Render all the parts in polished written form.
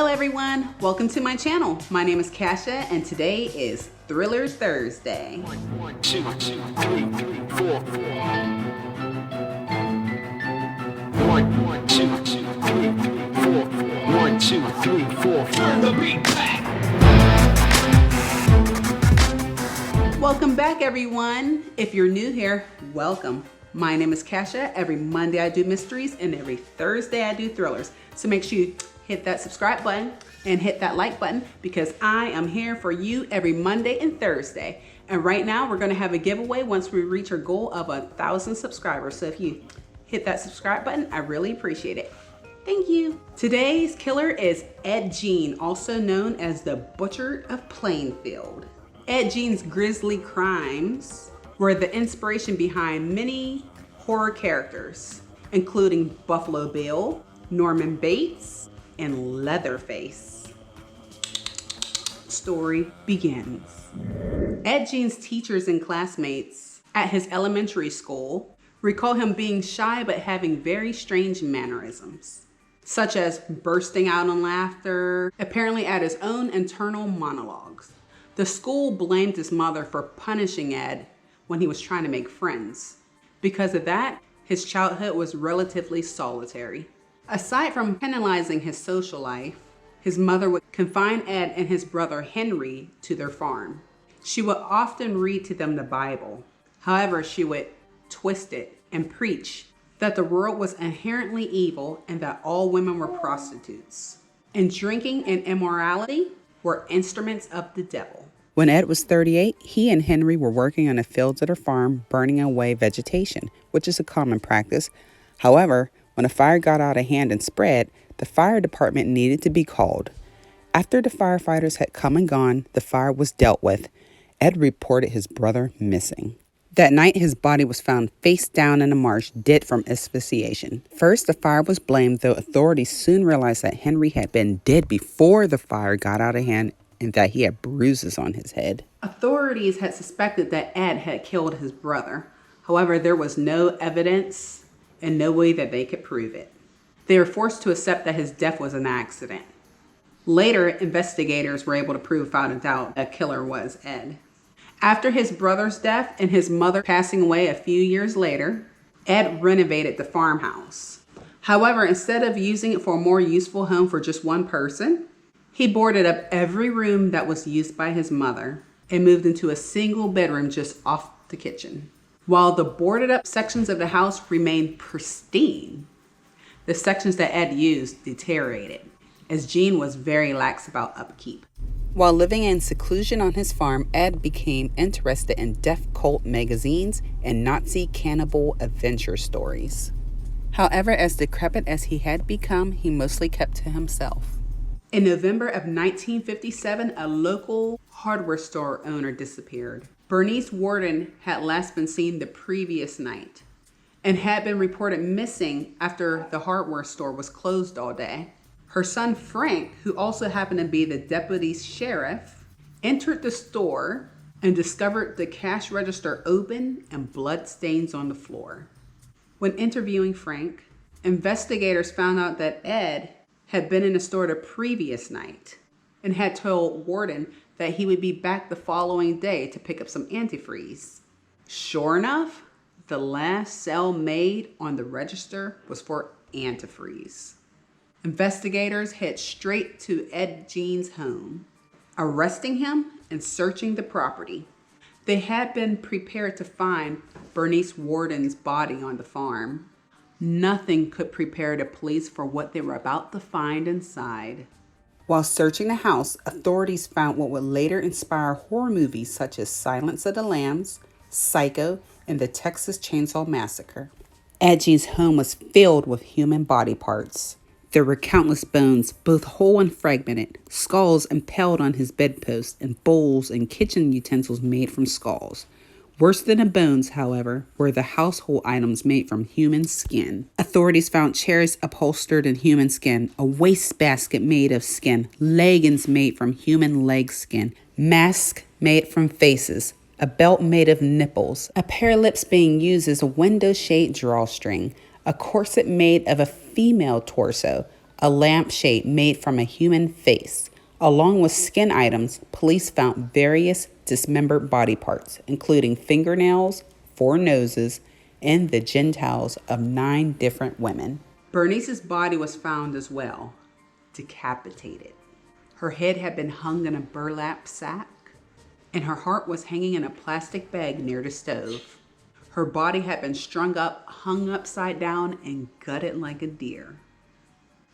Hello everyone, welcome to my channel. My name is Kasha and today is Thriller Thursday. 1, 2, 3, 4. 1, 2, 3, 4. 1, 2, 3, 4. Turn the beat back. Welcome back everyone. If you're new here, welcome. My name is Kasha. Every Monday I do mysteries and every Thursday I do thrillers. So make sure you hit that subscribe button and hit that like button because I am here for you every Monday and Thursday. And right now we're gonna have a giveaway once we reach our goal of 1,000 subscribers. So if you hit that subscribe button, I really appreciate it. Thank you. Today's killer is Ed Gein, also known as the Butcher of Plainfield. Ed Gein's grisly crimes were the inspiration behind many horror characters, including Buffalo Bill, Norman Bates, and Leatherface. Story begins. Ed Gein's teachers and classmates at his elementary school recall him being shy but having very strange mannerisms, such as bursting out in laughter, apparently at his own internal monologues. The school blamed his mother for punishing Ed when he was trying to make friends. Because of that, his childhood was relatively solitary. Aside from penalizing his social life, his mother would confine Ed and his brother Henry to their farm. She would often read to them the Bible. However, she would twist it and preach that the world was inherently evil and that all women were prostitutes. And drinking and immorality were instruments of the devil. When Ed was 38, he and Henry were working on the fields of their farm, burning away vegetation, which is a common practice. However, when a fire got out of hand and spread, the fire department needed to be called. After the firefighters had come and gone, the fire was dealt with. Ed reported his brother missing. That night, his body was found face down in a marsh, dead from asphyxiation. First, the fire was blamed, though authorities soon realized that Henry had been dead before the fire got out of hand and that he had bruises on his head. Authorities had suspected that Ed had killed his brother. However, there was no evidence and no way that they could prove it. They were forced to accept that his death was an accident. Later, investigators were able to prove without a doubt that the killer was Ed. After his brother's death and his mother passing away a few years later, Ed renovated the farmhouse. However, instead of using it for a more useful home for just one person, he boarded up every room that was used by his mother and moved into a single bedroom just off the kitchen. While the boarded up sections of the house remained pristine, the sections that Ed used deteriorated, as Gein was very lax about upkeep. While living in seclusion on his farm, Ed became interested in death cult magazines and Nazi cannibal adventure stories. However, as decrepit as he had become, he mostly kept to himself. In November of 1957, a local hardware store owner disappeared. Bernice Warden had last been seen the previous night and had been reported missing after the hardware store was closed all day. Her son Frank, who also happened to be the deputy sheriff, entered the store and discovered the cash register open and blood stains on the floor. When interviewing Frank, investigators found out that Ed had been in the store the previous night and had told Warden that he would be back the following day to pick up some antifreeze. Sure enough, the last sale made on the register was for antifreeze. Investigators head straight to Ed Gein's home, arresting him and searching the property. They had been prepared to find Bernice Warden's body on the farm. Nothing could prepare the police for what they were about to find inside. While searching the house, authorities found what would later inspire horror movies such as Silence of the Lambs, Psycho, and the Texas Chainsaw Massacre. Ed Gein's home was filled with human body parts. There were countless bones, both whole and fragmented, skulls impaled on his bedpost, and bowls and kitchen utensils made from skulls. Worse than the bones, however, were the household items made from human skin. Authorities found chairs upholstered in human skin, a wastebasket made of skin, leggings made from human leg skin, masks made from faces, a belt made of nipples, a pair of lips being used as a window shade drawstring, a corset made of a female torso, a lampshade made from a human face. Along with skin items, police found various dismembered body parts, including fingernails, 4 noses, and the genitals of 9 different women. Bernice's body was found as well, decapitated. Her head had been hung in a burlap sack, and her heart was hanging in a plastic bag near the stove. Her body had been strung up, hung upside down, and gutted like a deer.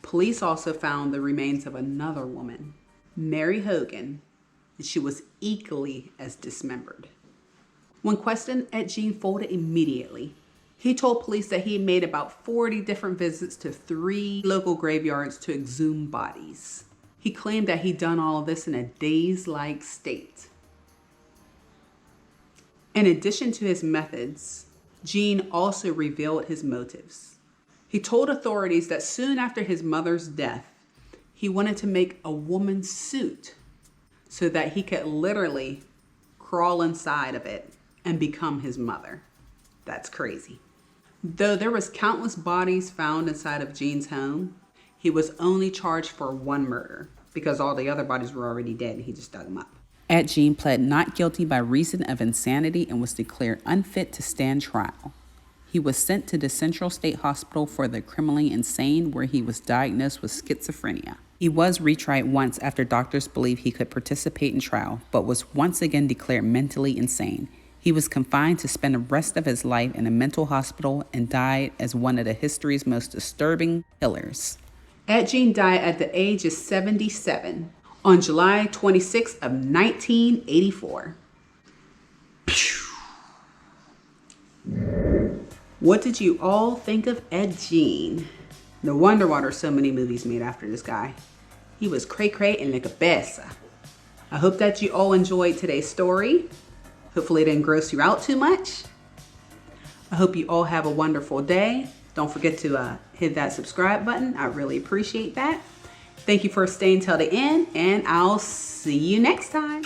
Police also found the remains of another woman, Mary Hogan, and she was equally as dismembered. When questioned, Ed Gein folded immediately. He told police that he had made about 40 different visits to 3 local graveyards to exhume bodies. He claimed that he'd done all of this in a dazed-like state. In addition to his methods, Gein also revealed his motives. He told authorities that soon after his mother's death, he wanted to make a woman's suit so that he could literally crawl inside of it and become his mother. That's crazy. Though there was countless bodies found inside of Gein's home, he was only charged for 1 murder because all the other bodies were already dead and he just dug them up. Ed Gein pled not guilty by reason of insanity and was declared unfit to stand trial. He was sent to the Central State Hospital for the Criminally Insane, where he was diagnosed with schizophrenia. He was retried once after doctors believed he could participate in trial, but was once again declared mentally insane. He was confined to spend the rest of his life in a mental hospital and died as one of the history's most disturbing killers. Ed Gein died at the age of 77 on July 26th of 1984. What did you all think of Ed Gein? No wonder why there's so many movies made after this guy. He was cray-cray and like a cabeza. I hope that you all enjoyed today's story. Hopefully it didn't gross you out too much. I hope you all have a wonderful day. Don't forget to hit that subscribe button. I really appreciate that. Thank you for staying till the end, and I'll see you next time.